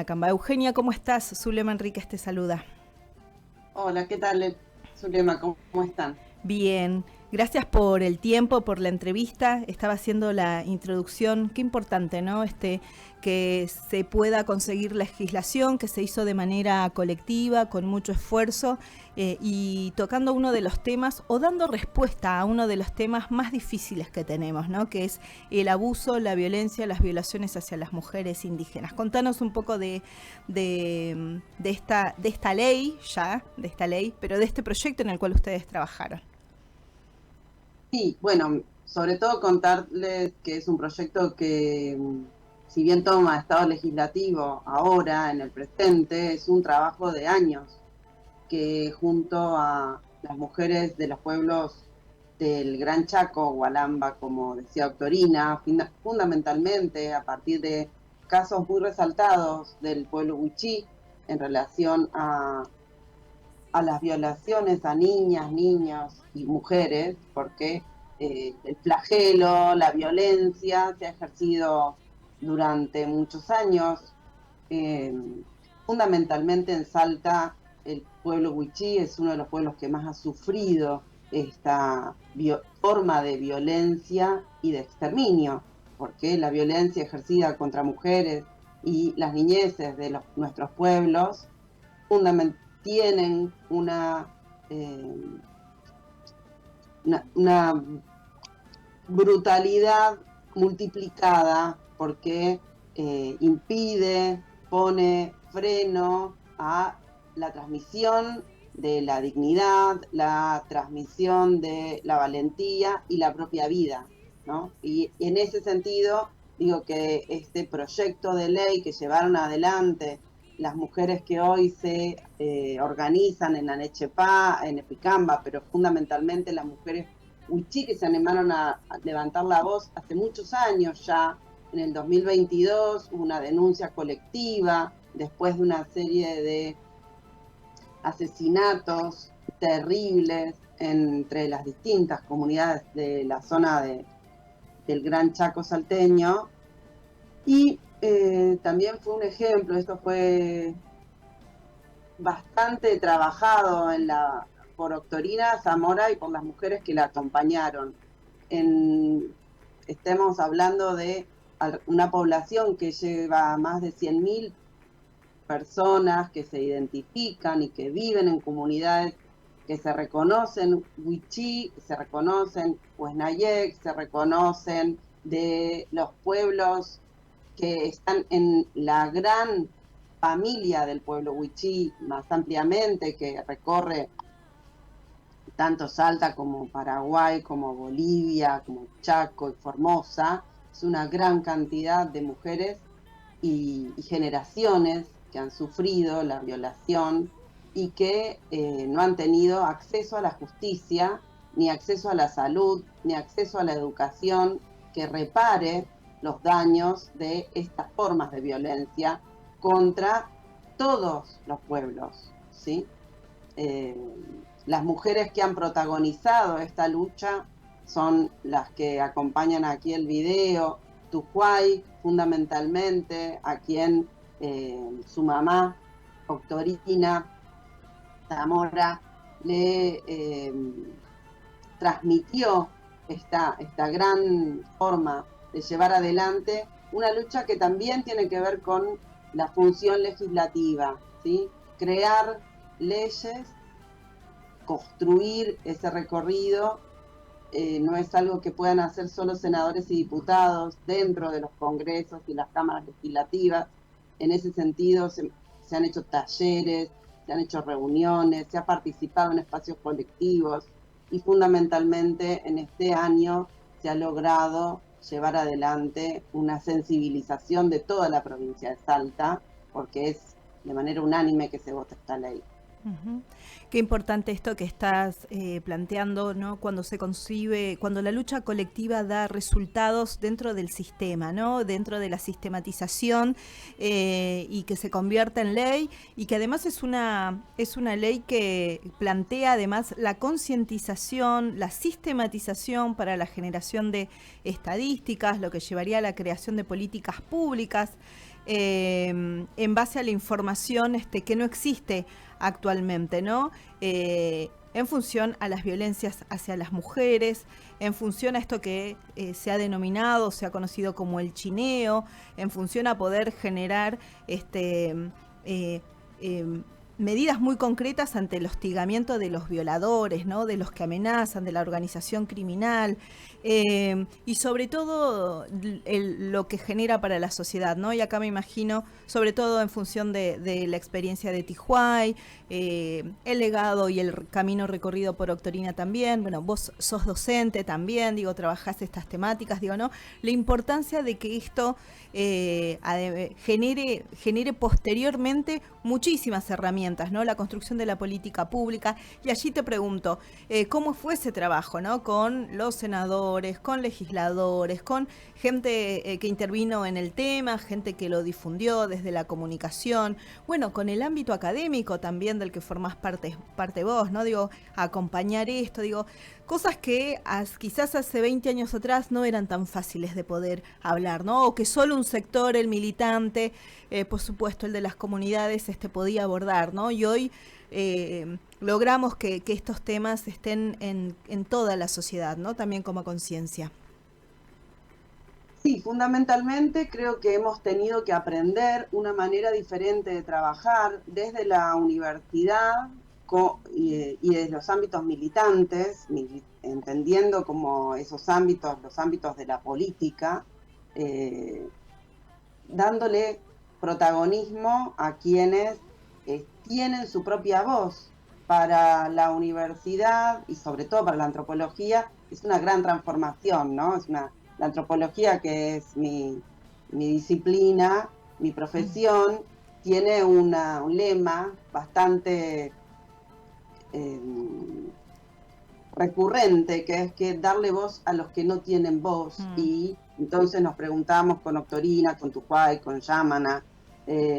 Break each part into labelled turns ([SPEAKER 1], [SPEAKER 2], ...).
[SPEAKER 1] Camba. Eugenia, ¿cómo estás? Zulema Enríquez te saluda.
[SPEAKER 2] Hola, ¿qué tal, Zulema? ¿Cómo están?
[SPEAKER 1] Bien, gracias por el tiempo, por la entrevista. Estaba haciendo la introducción. Qué importante, ¿no? Que se pueda conseguir legislación que se hizo de manera colectiva, con mucho esfuerzo, y tocando uno de los temas o dando respuesta a uno de los temas más difíciles que tenemos, ¿no? Que es el abuso, la violencia, las violaciones hacia las mujeres indígenas. Contanos un poco de esta ley, pero de este proyecto en el cual ustedes trabajaron.
[SPEAKER 2] Sí, bueno, sobre todo contarles que es un proyecto que, si bien toma estado legislativo ahora, en el presente, es un trabajo de años que junto a las mujeres de los pueblos del Gran Chaco, Hualamba, como decía Doctorina, fundamentalmente a partir de casos muy resaltados del pueblo Huichí en relación a las violaciones a niñas, niños y mujeres, porque el flagelo, la violencia se ha ejercido durante muchos años. eh, Fundamentalmente en Salta, el pueblo Huichí es uno de los pueblos que más ha sufrido esta forma de violencia y de exterminio, porque la violencia ejercida contra mujeres y las niñeces de nuestros pueblos tienen eh, una brutalidad multiplicada porque impide, pone freno a la transmisión de la dignidad, la transmisión de la valentía y la propia vida, ¿no? Y en ese sentido, digo que este proyecto de ley que llevaron adelante las mujeres que hoy se organizan en Anechepá, en Epicamba, pero fundamentalmente las mujeres Huichí que se animaron a levantar la voz hace muchos años ya. En el 2022 hubo una denuncia colectiva después de una serie de asesinatos terribles entre las distintas comunidades de la zona del Gran Chaco salteño. Y también fue un ejemplo, esto fue bastante trabajado por Doctorina Zamora y por las mujeres que la acompañaron. Estemos hablando de una población que lleva más de 100.000 personas que se identifican y que viven en comunidades que se reconocen Huichí, se reconocen Huesnayek, se reconocen de los pueblos que están en la gran familia del pueblo Huichí más ampliamente, que recorre tanto Salta como Paraguay, como Bolivia, como Chaco y Formosa. Es una gran cantidad de mujeres y generaciones que han sufrido la violación y que no han tenido acceso a la justicia, ni acceso a la salud, ni acceso a la educación que repare los daños de estas formas de violencia contra todos los pueblos, ¿sí? Las mujeres que han protagonizado esta lucha son las que acompañan aquí el video, Tujuay, fundamentalmente, a quien su mamá, Doctorina Zamora, le transmitió esta gran forma de llevar adelante una lucha que también tiene que ver con la función legislativa, ¿sí? Crear leyes, construir ese recorrido. No es algo que puedan hacer solo senadores y diputados dentro de los congresos y las cámaras legislativas. En ese sentido se han hecho talleres, se han hecho reuniones, se ha participado en espacios colectivos y fundamentalmente en este año se ha logrado llevar adelante una sensibilización de toda la provincia de Salta, porque es de manera unánime que se vota esta ley.
[SPEAKER 1] Uh-huh. Qué importante esto que estás planteando, ¿no? Cuando se concibe, cuando la lucha colectiva da resultados dentro del sistema, ¿no? Dentro de la sistematización, y que se convierta en ley, y que además es una ley que plantea además la concientización, la sistematización para la generación de estadísticas, lo que llevaría a la creación de políticas públicas. en base a la información que no existe actualmente, ¿no? En función a las violencias hacia las mujeres, en función a esto que se ha denominado, se ha conocido como el chineo, en función a poder generar medidas muy concretas ante el hostigamiento de los violadores, ¿no? De los que amenazan, de la organización criminal, y sobre todo lo que genera para la sociedad, ¿no? Y acá me imagino, sobre todo en función de la experiencia de Tijuay, el legado y el camino recorrido por Octorina también. Bueno, vos sos docente también, digo, trabajás estas temáticas, digo, ¿no? La importancia de que esto genere posteriormente muchísimas herramientas, ¿no? La construcción de la política pública. Y allí te pregunto, ¿cómo fue ese trabajo, ¿no? Con los senadores, con legisladores, con gente que intervino en el tema, gente que lo difundió desde la comunicación, bueno, con el ámbito académico también del que formás parte vos, ¿no? Digo, acompañar esto, digo, cosas que quizás hace 20 años atrás no eran tan fáciles de poder hablar, ¿no? O que solo un sector, el militante, por supuesto el de las comunidades, podía abordar, ¿no? Y hoy logramos que estos temas estén en toda la sociedad, ¿no? También como conciencia.
[SPEAKER 2] Sí, fundamentalmente creo que hemos tenido que aprender una manera diferente de trabajar desde la universidad y desde los ámbitos militantes, entendiendo como esos ámbitos, los ámbitos de la política, dándole protagonismo a quienes tienen su propia voz. Para la universidad y sobre todo para la antropología es una gran transformación, ¿no? La antropología, que es mi disciplina, mi profesión, tiene un lema bastante recurrente, que es que darle voz a los que no tienen voz. Y entonces nos preguntamos con Octorina, con Tijuay, con Yamana,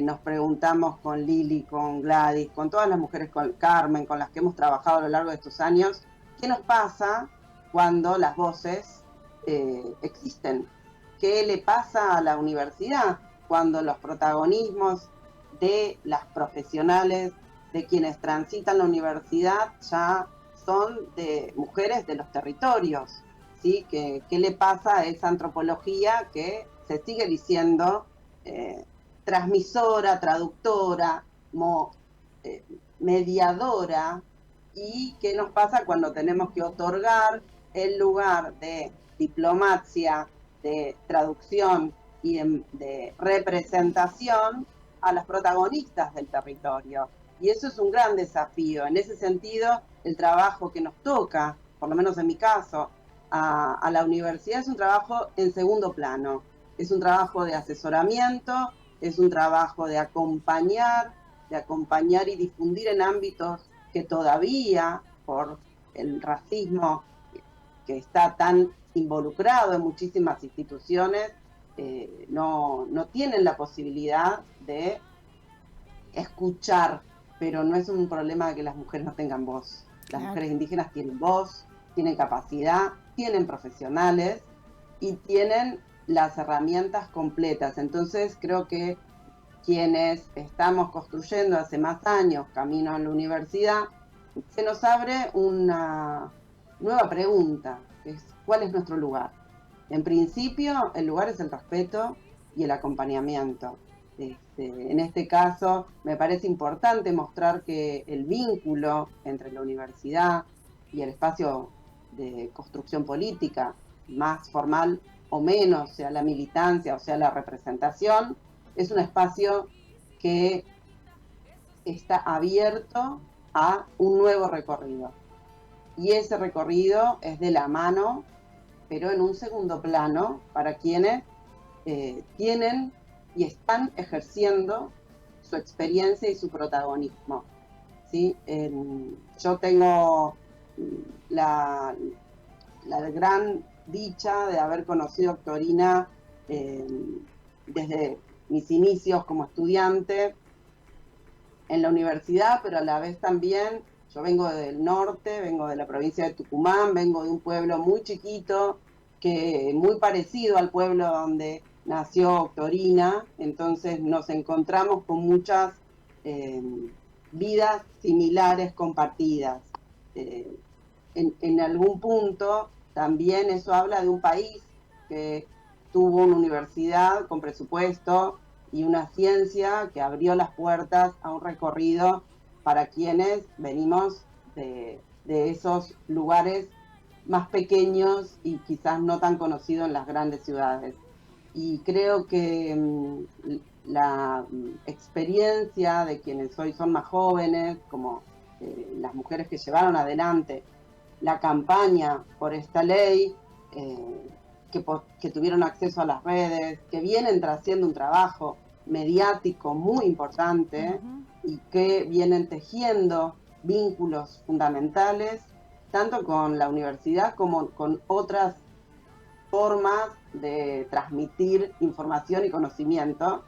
[SPEAKER 2] nos preguntamos con Lili, con Gladys, con todas las mujeres, con Carmen, con las que hemos trabajado a lo largo de estos años, ¿qué nos pasa cuando las voces existen? ¿Qué le pasa a la universidad cuando los protagonismos de las profesionales, de quienes transitan la universidad, ya son de mujeres de los territorios? ¿Sí? ¿Qué le pasa a esa antropología que se sigue diciendo transmisora, traductora, mediadora? ¿Y qué nos pasa cuando tenemos que otorgar el lugar de diplomacia, de traducción y de representación a las protagonistas del territorio? Y eso es un gran desafío. En ese sentido, el trabajo que nos toca, por lo menos en mi caso, a la universidad, es un trabajo en segundo plano. Es un trabajo de asesoramiento, es un trabajo de acompañar y difundir en ámbitos que todavía, por el racismo que está tan involucrado en muchísimas instituciones, no tienen la posibilidad de escuchar. Pero no es un problema de que las mujeres no tengan voz. Las mujeres indígenas tienen voz, tienen capacidad, tienen profesionales y tienen las herramientas completas. Entonces creo que quienes estamos construyendo hace más años camino a la universidad, se nos abre una nueva pregunta, que es ¿cuál es nuestro lugar? En principio, el lugar es el respeto y el acompañamiento. En este caso, me parece importante mostrar que el vínculo entre la universidad y el espacio de construcción política, más formal o menos, sea la militancia o sea la representación, es un espacio que está abierto a un nuevo recorrido. Y ese recorrido es de la mano, pero en un segundo plano, para quienes tienen y están ejerciendo su experiencia y su protagonismo. ¿Sí? Yo tengo la gran dicha de haber conocido a Octorina desde mis inicios como estudiante en la universidad, pero a la vez también yo vengo del norte, vengo de la provincia de Tucumán, vengo de un pueblo muy chiquito, muy parecido al pueblo donde nació Octorina, entonces nos encontramos con muchas vidas similares compartidas. En algún punto también eso habla de un país que tuvo una universidad con presupuesto y una ciencia que abrió las puertas a un recorrido para quienes venimos de esos lugares más pequeños y quizás no tan conocidos en las grandes ciudades. Y creo que la experiencia de quienes hoy son más jóvenes, como las mujeres que llevaron adelante la campaña por esta ley, que tuvieron acceso a las redes, que vienen haciendo un trabajo mediático muy importante y que vienen tejiendo vínculos fundamentales, tanto con la universidad como con otras formas de transmitir información y conocimiento.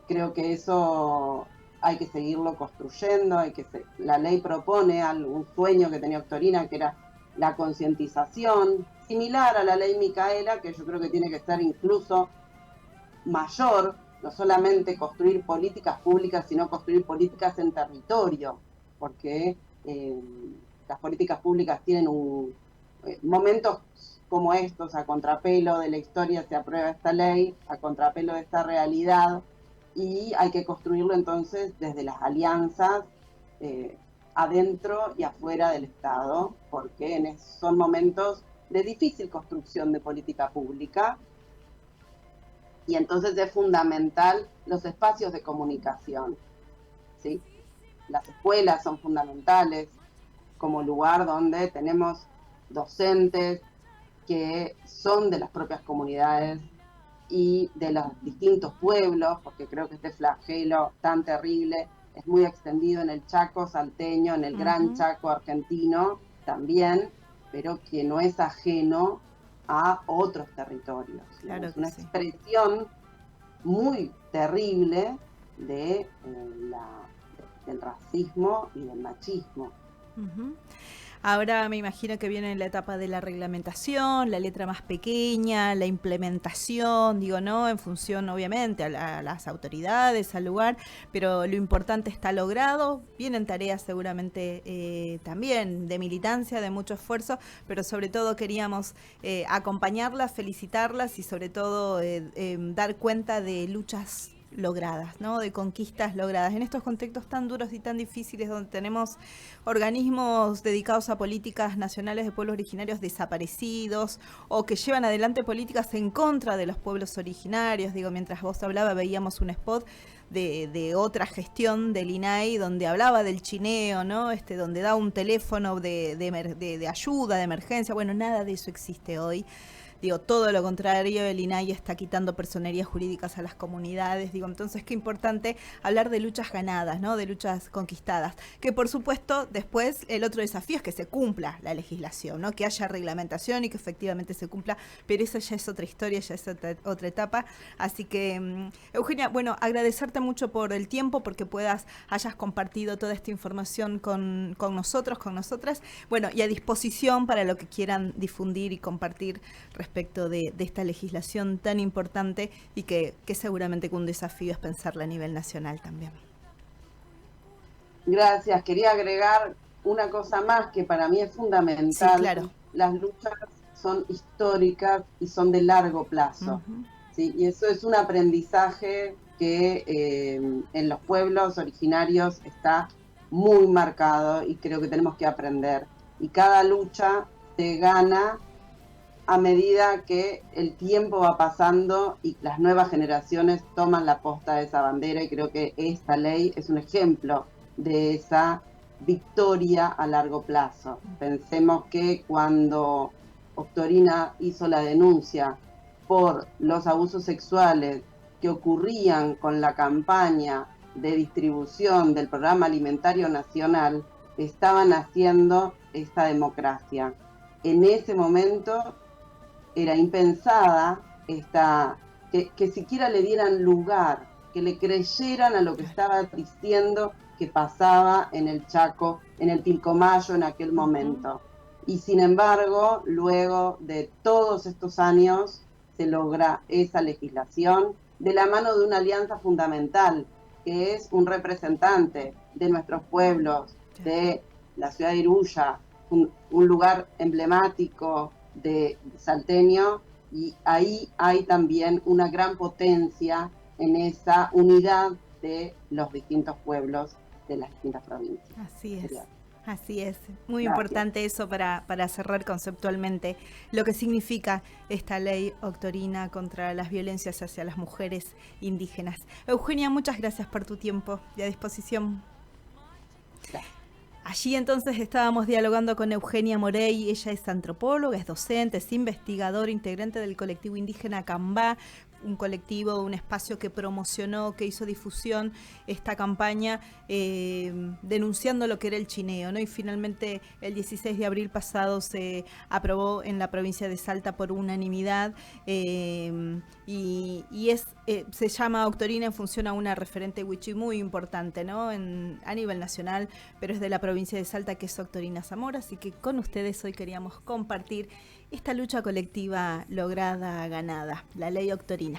[SPEAKER 2] Creo que eso hay que seguirlo construyendo, la ley propone un sueño que tenía Octorina, que era la concientización, similar a la ley Micaela, que yo creo que tiene que ser incluso mayor, no solamente construir políticas públicas, sino construir políticas en territorio, porque las políticas públicas tienen momentos como estos, a contrapelo de la historia se aprueba esta ley, a contrapelo de esta realidad, y hay que construirlo entonces desde las alianzas adentro y afuera del Estado, porque son momentos de difícil construcción de política pública, y entonces es fundamental los espacios de comunicación, ¿sí? Las escuelas son fundamentales como lugar donde tenemos docentes que son de las propias comunidades y de los distintos pueblos, porque creo que este flagelo tan terrible es muy extendido en el Chaco salteño, en el Gran Chaco argentino también, pero que no es ajeno a otros territorios.
[SPEAKER 1] Claro,
[SPEAKER 2] es una expresión muy terrible del racismo y del machismo.
[SPEAKER 1] Ahora me imagino que viene la etapa de la reglamentación, la letra más pequeña, la implementación, digo, ¿no? En función, obviamente, a las autoridades, al lugar, pero lo importante está logrado. Vienen tareas seguramente también de militancia, de mucho esfuerzo, pero sobre todo queríamos acompañarlas, felicitarlas y sobre todo dar cuenta de luchas logradas, ¿no? De conquistas logradas en estos contextos tan duros y tan difíciles, donde tenemos organismos dedicados a políticas nacionales de pueblos originarios desaparecidos o que llevan adelante políticas en contra de los pueblos originarios. Digo, mientras vos hablabas, veíamos un spot de otra gestión del INAI donde hablaba del chineo, ¿no? Donde da un teléfono de ayuda, de emergencia. Bueno, nada de eso existe hoy. Digo, todo lo contrario, el INAI está quitando personerías jurídicas a las comunidades. Digo, entonces qué importante hablar de luchas ganadas, ¿no? De luchas conquistadas. Que por supuesto, después el otro desafío es que se cumpla la legislación, ¿no? Que haya reglamentación y que efectivamente se cumpla, pero esa ya es otra historia, ya es otra etapa. Así que, Eugenia, bueno, agradecerte mucho por el tiempo, porque hayas compartido toda esta información con nosotros, con nosotras. Bueno, y a disposición para lo que quieran difundir y compartir respecto de esta legislación tan importante y que seguramente que un desafío es pensarla a nivel nacional también.
[SPEAKER 2] Gracias. Quería agregar una cosa más que para mí es fundamental.
[SPEAKER 1] Sí, claro.
[SPEAKER 2] Las luchas son históricas y son de largo plazo. ¿Sí? Y eso es un aprendizaje que en los pueblos originarios está muy marcado y creo que tenemos que aprender. Y cada lucha se gana a medida que el tiempo va pasando y las nuevas generaciones toman la posta de esa bandera, y creo que esta ley es un ejemplo de esa victoria a largo plazo. Pensemos que cuando Octorina hizo la denuncia por los abusos sexuales que ocurrían con la campaña de distribución del Programa Alimentario Nacional, estaban haciendo esta democracia. En ese momento era impensada que siquiera le dieran lugar, que le creyeran a lo que estaba diciendo que pasaba en el Chaco, en el Pilcomayo en aquel momento. Y sin embargo, luego de todos estos años, se logra esa legislación de la mano de una alianza fundamental, que es un representante de nuestros pueblos, de la ciudad de Iruya, un lugar emblemático de salteño, y ahí hay también una gran potencia en esa unidad de los distintos pueblos de las distintas provincias.
[SPEAKER 1] Así es. Así es, muy
[SPEAKER 2] Gracias.
[SPEAKER 1] Importante eso para cerrar conceptualmente lo que significa esta ley octorina contra las violencias hacia las mujeres indígenas. Eugenia, muchas gracias por tu tiempo y a disposición.
[SPEAKER 2] Gracias.
[SPEAKER 1] Allí entonces estábamos dialogando con Eugenia Morey. Ella es antropóloga, es docente, es investigadora, integrante del colectivo indígena Cambá, un colectivo, un espacio que promocionó, que hizo difusión esta campaña denunciando lo que era el chineo, ¿no? Y finalmente el 16 de abril pasado se aprobó en la provincia de Salta por unanimidad se llama Octorina en función a una referente wichí muy importante, ¿no? A nivel nacional, pero es de la provincia de Salta, que es Octorina Zamora. Así que con ustedes hoy queríamos compartir esta lucha colectiva lograda, ganada, la ley Octorina.